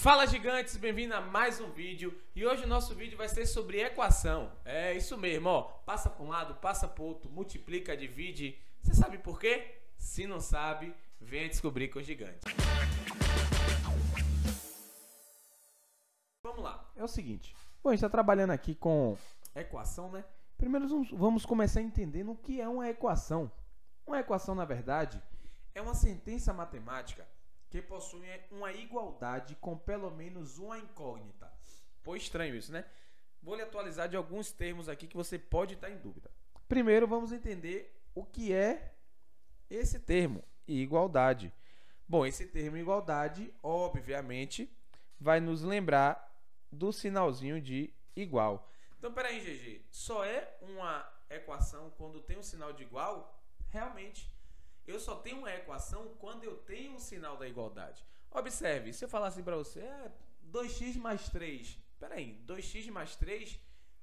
Fala, gigantes, bem-vindo a mais um vídeo. E hoje o nosso vídeo vai ser sobre equação. É isso mesmo, ó. Passa para um lado, passa para o outro, multiplica, divide. Você sabe por quê? Se não sabe, venha descobrir com os gigantes. Vamos lá, é o seguinte. Bom, a gente está trabalhando aqui com equação, né? Primeiro vamos começar entendendo o que é uma equação. Uma equação, na verdade, é uma sentença matemática que possui uma igualdade com pelo menos uma incógnita. Pô, estranho isso, né? Vou lhe atualizar de alguns termos aqui que você pode estar em dúvida. Primeiro, vamos entender o que é esse termo, igualdade. Bom, esse termo igualdade, obviamente, vai nos lembrar do sinalzinho de igual. Então, peraí, GG, só é uma equação quando tem um sinal de igual? Realmente. Eu só tenho uma equação quando eu tenho um sinal da igualdade. Observe, se eu falar assim para você, 2x mais 3. Espera aí, 2x mais 3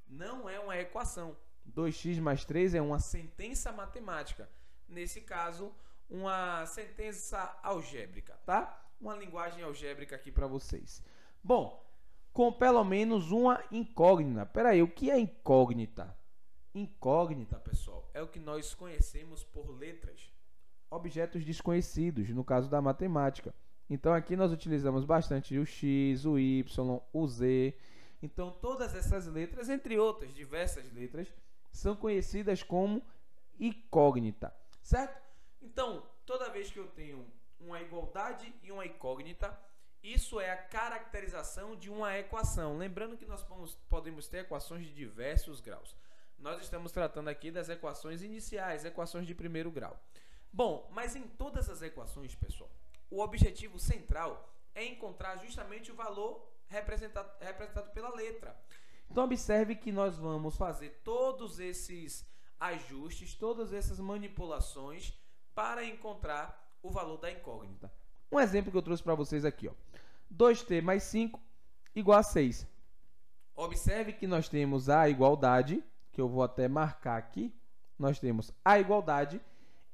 não é uma equação. 2x mais 3 é uma sentença matemática. Nesse caso, uma sentença algébrica, tá? Uma linguagem algébrica aqui para vocês. Bom, com pelo menos uma incógnita. Espera aí, o que é incógnita? Incógnita, pessoal, é o que nós conhecemos por letras. Objetos desconhecidos, no caso da matemática. Então, aqui nós utilizamos bastante o x, o y, o z. Então, todas essas letras, entre outras diversas letras, são conhecidas como incógnita, certo? Então, toda vez que eu tenho uma igualdade e uma incógnita, isso é a caracterização de uma equação. Lembrando que nós podemos ter equações de diversos graus. Nós estamos tratando aqui das equações iniciais, equações de primeiro grau. Bom, mas em todas as equações, pessoal, o objetivo central é encontrar justamente o valor representado pela letra. Então, observe que nós vamos fazer todos esses ajustes, todas essas manipulações para encontrar o valor da incógnita. Um exemplo que eu trouxe para vocês aqui, ó. 2t mais 5 igual a 6. Observe que nós temos a igualdade, que eu vou até marcar aqui. Nós temos a igualdade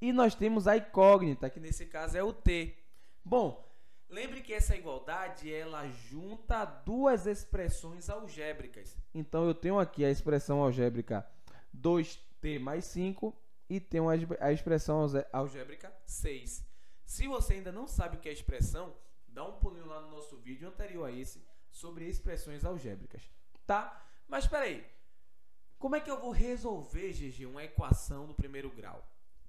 e nós temos a incógnita, que nesse caso é o t. Bom, lembre que essa igualdade, ela junta duas expressões algébricas. Então, eu tenho aqui a expressão algébrica 2t mais 5 e tenho a expressão algébrica 6. Se você ainda não sabe o que é expressão, dá um pulinho lá no nosso vídeo anterior a esse sobre expressões algébricas, tá? Mas espera aí, como é que eu vou resolver, GG, uma equação do primeiro grau?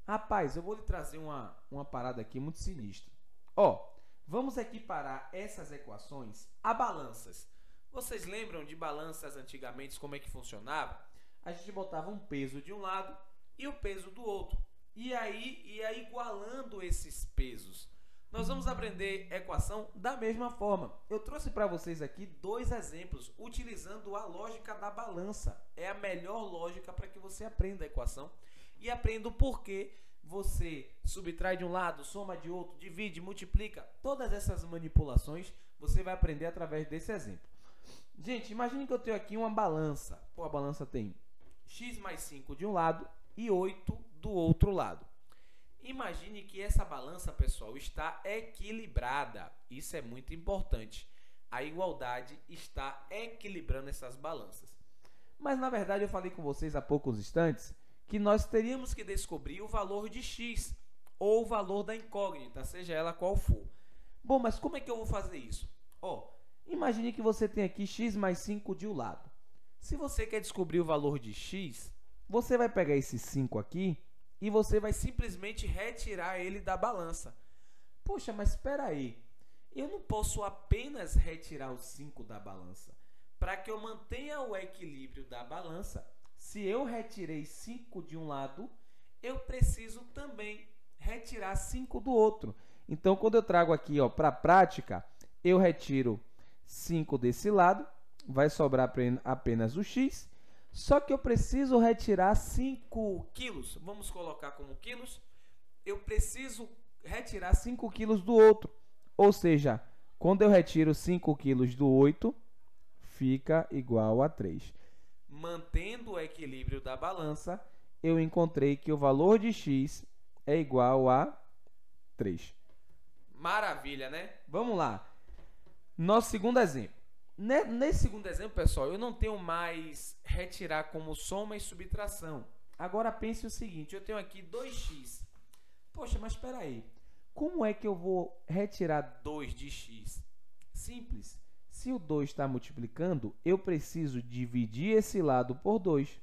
Rapaz, eu vou lhe trazer uma parada aqui muito sinistra. Ó, vamos equiparar essas equações a balanças. Vocês lembram de balanças antigamente, como é que funcionava? A gente botava um peso de um lado e o peso do outro. E aí ia igualando esses pesos. Nós vamos aprender equação da mesma forma. Eu trouxe para vocês aqui dois exemplos utilizando a lógica da balança. É a melhor lógica para que você aprenda a equação e aprenda o porquê você subtrai de um lado, soma de outro, divide, multiplica. Todas essas manipulações você vai aprender através desse exemplo. Gente, imagine que eu tenho aqui uma balança. Pô, a balança tem x mais 5 de um lado e 8 do outro lado. Imagine que essa balança, pessoal, está equilibrada. Isso é muito importante. A igualdade está equilibrando essas balanças. Mas, na verdade, eu falei com vocês há poucos instantes que nós teríamos que descobrir o valor de x ou o valor da incógnita, seja ela qual for. Bom, mas como é que eu vou fazer isso? Ó, imagine que você tem aqui x mais 5 de um lado. Se você quer descobrir o valor de x, você vai pegar esse 5 aqui e você vai simplesmente retirar ele da balança. Poxa, mas espera aí, eu não posso apenas retirar o 5 da balança. Para que eu mantenha o equilíbrio da balança, se eu retirei 5 de um lado, eu preciso também retirar 5 do outro. Então, quando eu trago aqui para a prática, eu retiro 5 desse lado, vai sobrar apenas o x, só que eu preciso retirar 5 quilos. Vamos colocar como quilos. Eu preciso retirar 5 quilos do outro. Ou seja, quando eu retiro 5 quilos do 8, fica igual a 3. Mantendo o equilíbrio da balança, eu encontrei que o valor de x é igual a 3. Maravilha, né? Vamos lá. Nosso segundo exemplo. Nesse segundo exemplo, pessoal, eu não tenho mais retirar como soma e subtração. Agora pense o seguinte, eu tenho aqui 2x. Poxa, mas espera aí. Como é que eu vou retirar 2 de x? Simples. Se o 2 está multiplicando, eu preciso dividir esse lado por 2.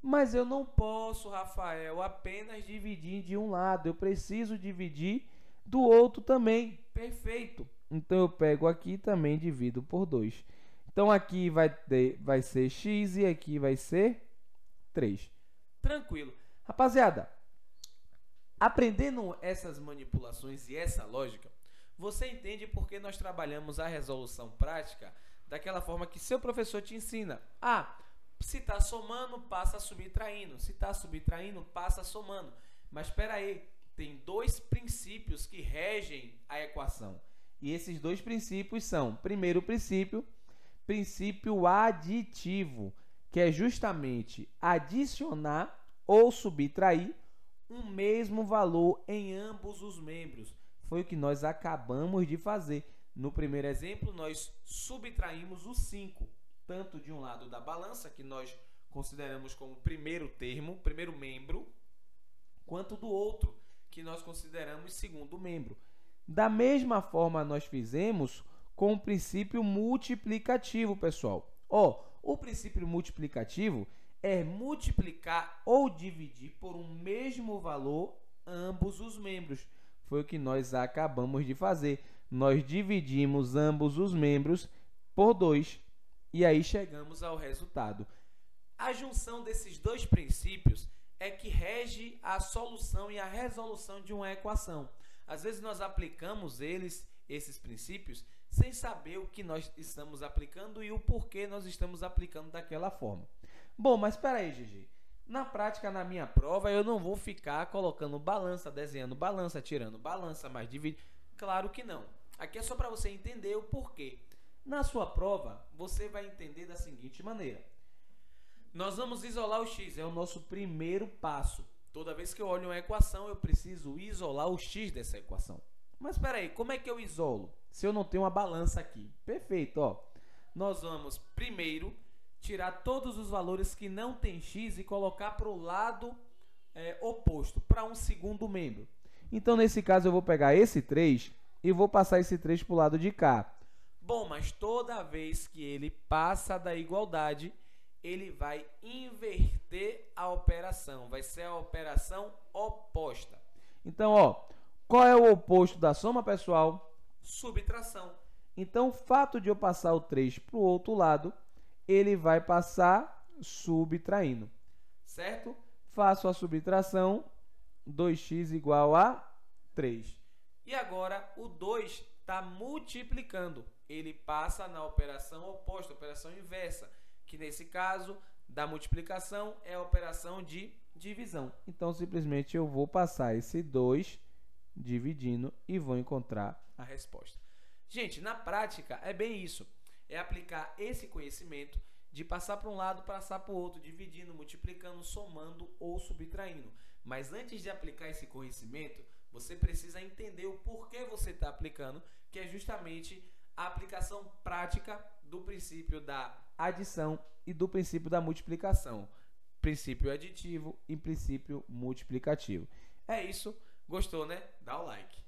Mas eu não posso, Rafael, apenas dividir de um lado. Eu preciso dividir do outro também. Perfeito. Então, eu pego aqui e também divido por 2. Então, aqui vai ser x e aqui vai ser 3. Tranquilo. Rapaziada, aprendendo essas manipulações e essa lógica, você entende por que nós trabalhamos a resolução prática daquela forma que seu professor te ensina. Se está somando, passa subtraindo. Se está subtraindo, passa somando. Mas espera aí, tem 2 princípios que regem a equação. E esses 2 princípios são, primeiro princípio aditivo, que é justamente adicionar ou subtrair um mesmo valor em ambos os membros. Foi o que nós acabamos de fazer. No primeiro exemplo, nós subtraímos o 5, tanto de um lado da balança, que nós consideramos como primeiro termo, primeiro membro, quanto do outro, que nós consideramos segundo membro. Da mesma forma, nós fizemos com o princípio multiplicativo, pessoal. O princípio multiplicativo é multiplicar ou dividir por um mesmo valor ambos os membros. Foi o que nós acabamos de fazer. Nós dividimos ambos os membros por 2 e aí chegamos ao resultado. A junção desses 2 princípios é que rege a solução e a resolução de uma equação. Às vezes nós aplicamos esses princípios, sem saber o que nós estamos aplicando e o porquê nós estamos aplicando daquela forma. Bom, mas espera aí, GG. Na prática, na minha prova, eu não vou ficar colocando balança, desenhando balança, tirando balança, mais dividir. Claro que não. Aqui é só para você entender o porquê. Na sua prova, você vai entender da seguinte maneira. Nós vamos isolar o x, é o nosso primeiro passo. Toda vez que eu olho uma equação, eu preciso isolar o x dessa equação. Mas espera aí, como é que eu isolo? Se eu não tenho uma balança aqui. Perfeito, Nós vamos primeiro tirar todos os valores que não tem x e colocar para o lado oposto, para um segundo membro. Então, nesse caso, eu vou pegar esse 3 e vou passar esse 3 para o lado de cá. Bom, mas toda vez que ele passa da igualdade, ele vai inverter a operação. Vai ser a operação oposta. Então, qual é o oposto da soma, pessoal? Subtração. Então, o fato de eu passar o 3 para o outro lado, ele vai passar subtraindo. Certo? Faço a subtração, 2x igual a 3. E agora, o 2 está multiplicando. Ele passa na operação oposta, operação inversa, que nesse caso, da multiplicação, é a operação de divisão. Então, simplesmente, eu vou passar esse 2 dividindo e vou encontrar a resposta. Gente, na prática, é bem isso. É aplicar esse conhecimento de passar para um lado, passar para o outro, dividindo, multiplicando, somando ou subtraindo. Mas antes de aplicar esse conhecimento, você precisa entender o porquê você está aplicando, que é justamente a aplicação prática do princípio da adição e do princípio da multiplicação. Princípio aditivo e princípio multiplicativo. É isso. Gostou, né? Dá o like.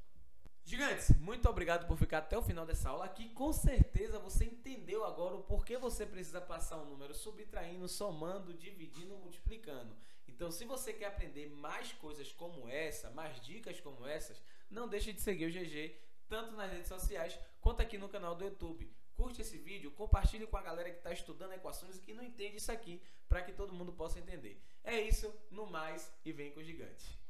Gigantes, muito obrigado por ficar até o final dessa aula aqui. Com certeza você entendeu agora o porquê você precisa passar um número subtraindo, somando, dividindo, multiplicando. Então, se você quer aprender mais coisas como essa, mais dicas como essas, não deixe de seguir o GG, tanto nas redes sociais quanto aqui no canal do YouTube. Curte esse vídeo, compartilhe com a galera que está estudando equações e que não entende isso aqui, para que todo mundo possa entender. É isso, no mais, e vem com o Gigante.